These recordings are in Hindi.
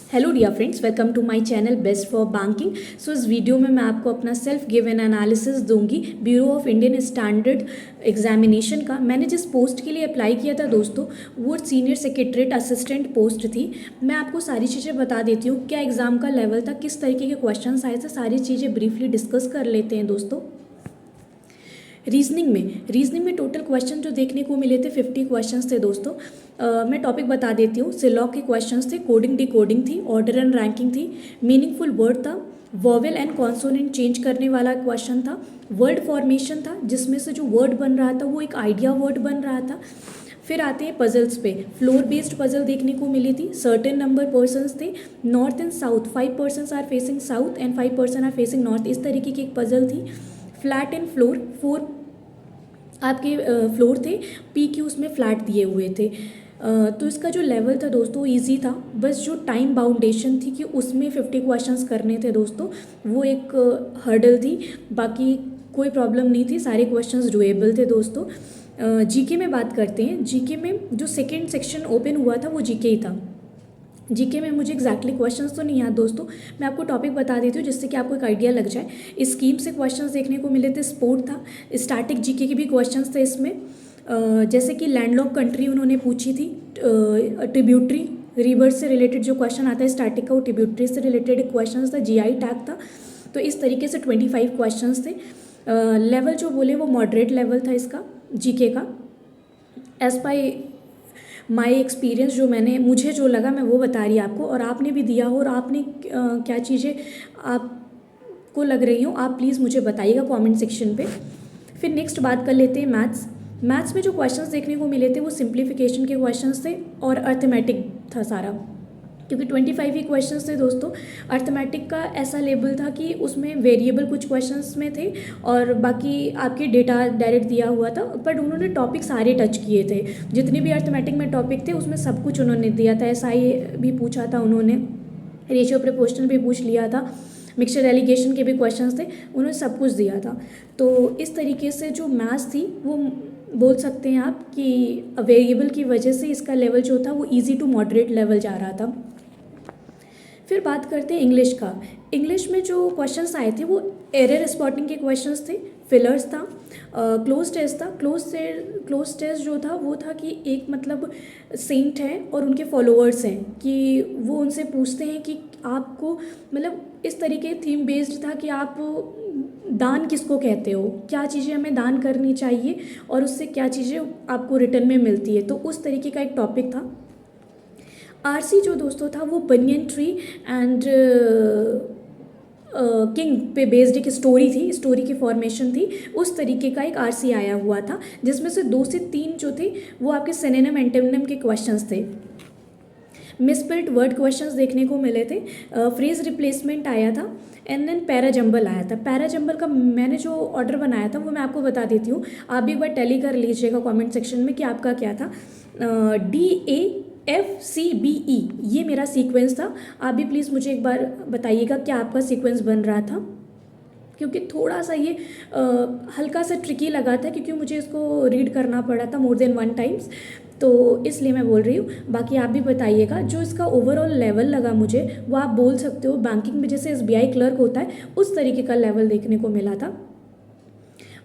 Hello dear friends, welcome to my channel best for banking. So इस वीडियो में मैं आपको अपना सेल्फ गिवन एनालिसिस दूंगी bureau of Indian standard examination का। मैंने जिस पोस्ट के लिए अप्लाई किया था दोस्तों, वो सीनियर सेक्रेटरीट असिस्टेंट पोस्ट थी। मैं आपको सारी चीज़ें बता देती हूँ, क्या एग्ज़ाम का लेवल था, किस तरीके के क्वेश्चन आए थे, सारी चीज़ें ब्रीफली डिस्कस कर लेते हैं दोस्तों। रीजनिंग में टोटल क्वेश्चन जो देखने को मिले थे 50 क्वेश्चंस थे दोस्तों। मैं टॉपिक बता देती हूँ। सिलॉग के क्वेश्चंस थे, कोडिंग डिकोडिंग थी, ऑर्डर एंड रैंकिंग थी, मीनिंगफुल वर्ड था, वॉवेल एंड कॉन्सोनेंट चेंज करने वाला क्वेश्चन था, वर्ड फॉर्मेशन था जिसमें से जो वर्ड बन रहा था वो एक आइडिया वर्ड बन रहा था। फिर आते हैं पजल्स पे। फ्लोर बेस्ड पजल देखने को मिली थी। सर्टेन नंबर पर्सन्स थे। North and south, 5 persons are facing south and 5 person are facing north, इस तरीके की एक पजल थी। फ्लैट एंड फ्लोर, 4 आपके फ्लोर थे, पी क्यू उसमें फ्लैट दिए हुए थे। तो इसका जो लेवल था दोस्तों इजी था, बस जो टाइम बाउंडेशन थी कि उसमें 50 क्वेश्चंस करने थे दोस्तों, वो एक हर्डल थी। बाकी कोई प्रॉब्लम नहीं थी, सारे क्वेश्चंस डुएबल थे दोस्तों। जीके में बात करते हैं। जीके में जो सेकंड सेक्शन ओपन हुआ था वो जीके ही था। जीके में मुझे एग्जैक्टली क्वेश्चंस तो नहीं याद दोस्तों, मैं आपको टॉपिक बता देती हूँ जिससे कि आपको एक आइडिया लग जाए। स्कीम से क्वेश्चंस देखने को मिले थे, स्पोर्ट था, स्टैटिक जीके के भी क्वेश्चंस थे इसमें। जैसे कि लैंडलॉक कंट्री उन्होंने पूछी थी, ट्रिब्यूटरी रिवर से रिलेटेड जो क्वेश्चन आता है स्टैटिक का, वो ट्रिब्यूटरी से रिलेटेड क्वेश्चन था, जीआई टैग था। तो इस तरीके से 25 क्वेश्चन थे। लेवल जो बोले वो मॉडरेट लेवल था इसका जीके का। एज बाई माई एक्सपीरियंस, जो मुझे जो लगा मैं वो बता रही आपको, और आपने भी दिया हो और आपने क्या चीज़ें आपको लग रही हो आप प्लीज़ मुझे बताइएगा कमेंट सेक्शन पे। फिर नेक्स्ट बात कर लेते हैं मैथ्स में जो क्वेश्चंस देखने को मिले थे वो सिंप्लीफिकेशन के क्वेश्चंस थे और अर्थमेटिक था सारा, क्योंकि 25 ही क्वेश्चंस थे दोस्तों। अर्थमेटिक का ऐसा लेवल था कि उसमें वेरिएबल कुछ क्वेश्चंस में थे और बाकी आपके डेटा डायरेक्ट दिया हुआ था, बट उन्होंने टॉपिक सारे टच किए थे। जितने भी अर्थमेटिक में टॉपिक थे उसमें सब कुछ उन्होंने दिया था। एसआई भी पूछा था उन्होंने, रेशियो प्रोपोर्शनल भी पूछ लिया था, मिक्सचर एलिगेशन के भी क्वेश्चंस थे, उन्होंने सब कुछ दिया था। तो इस तरीके से जो मैथ्स थी वो बोल सकते हैं आप कि वेरिएबल की वजह से इसका लेवल जो था वो इजी टू मॉडरेट लेवल जा रहा था। फिर बात करते हैं इंग्लिश का। इंग्लिश में जो क्वेश्चंस आए थे वो एरर स्पॉटिंग के क्वेश्चंस थे, फिलर्स था, क्लोज टेस्ट था। क्लोज टेस्ट जो था वो था कि एक मतलब सेंट है और उनके फॉलोअर्स हैं, कि वो उनसे पूछते हैं कि आपको मतलब इस तरीके थीम बेस्ड था कि आप दान किसको कहते हो, क्या चीज़ें हमें दान करनी चाहिए और उससे क्या चीज़ें आपको रिटर्न में मिलती है, तो उस तरीके का एक टॉपिक था। आरसी जो दोस्तों था वो बनियन ट्री एंड किंग पे बेस्ड एक स्टोरी थी, स्टोरी की फॉर्मेशन थी, उस तरीके का एक आरसी आया हुआ था, जिसमें से 2 से 3 जो थे वो आपके सिनोनिम एंटोनिम के क्वेश्चंस थे। मिसस्पेल्ड वर्ड क्वेश्चंस देखने को मिले थे। फ्रेज रिप्लेसमेंट आया था एंड देन पैराजंबल आया था। पैराजंबल का मैंने जो ऑर्डर बनाया था वो मैं आपको बता देती हूँ, आप भी एक बार टैली कर लीजिएगा कमेंट सेक्शन में कि आपका क्या था। DAFCBE ये मेरा सीक्वेंस था। आप भी प्लीज़ मुझे एक बार बताइएगा क्या आपका सीक्वेंस बन रहा था, क्योंकि थोड़ा सा ये हल्का सा ट्रिकी लगा था, क्योंकि मुझे इसको रीड करना पड़ा था मोर देन 1 टाइम्स, तो इसलिए मैं बोल रही हूँ। बाकी आप भी बताइएगा जो इसका ओवरऑल लेवल लगा मुझे, वो आप बोल सकते हो बैंकिंग में जैसे SBI क्लर्क होता है उस तरीके का लेवल देखने को मिला था।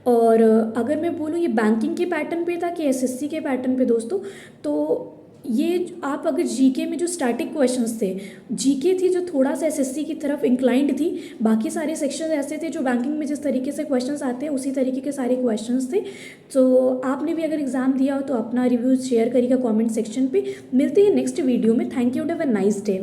और अगर मैं बोलूँ ये बैंकिंग के पैटर्न पे था कि SSC के पैटर्न पे दोस्तों, तो ये आप अगर जीके में जो स्टैटिक क्वेश्चंस थे, जीके थी जो थोड़ा सा SSC की तरफ इंक्लाइंड थी, बाकी सारे सेक्शन ऐसे थे जो बैंकिंग में जिस तरीके से क्वेश्चंस आते हैं उसी तरीके के सारे क्वेश्चंस थे। तो आपने भी अगर एग्जाम दिया हो तो अपना रिव्यू शेयर करिएगा कमेंट सेक्शन पे। मिलते हैं नेक्स्ट वीडियो में। Thank you, have a nice day.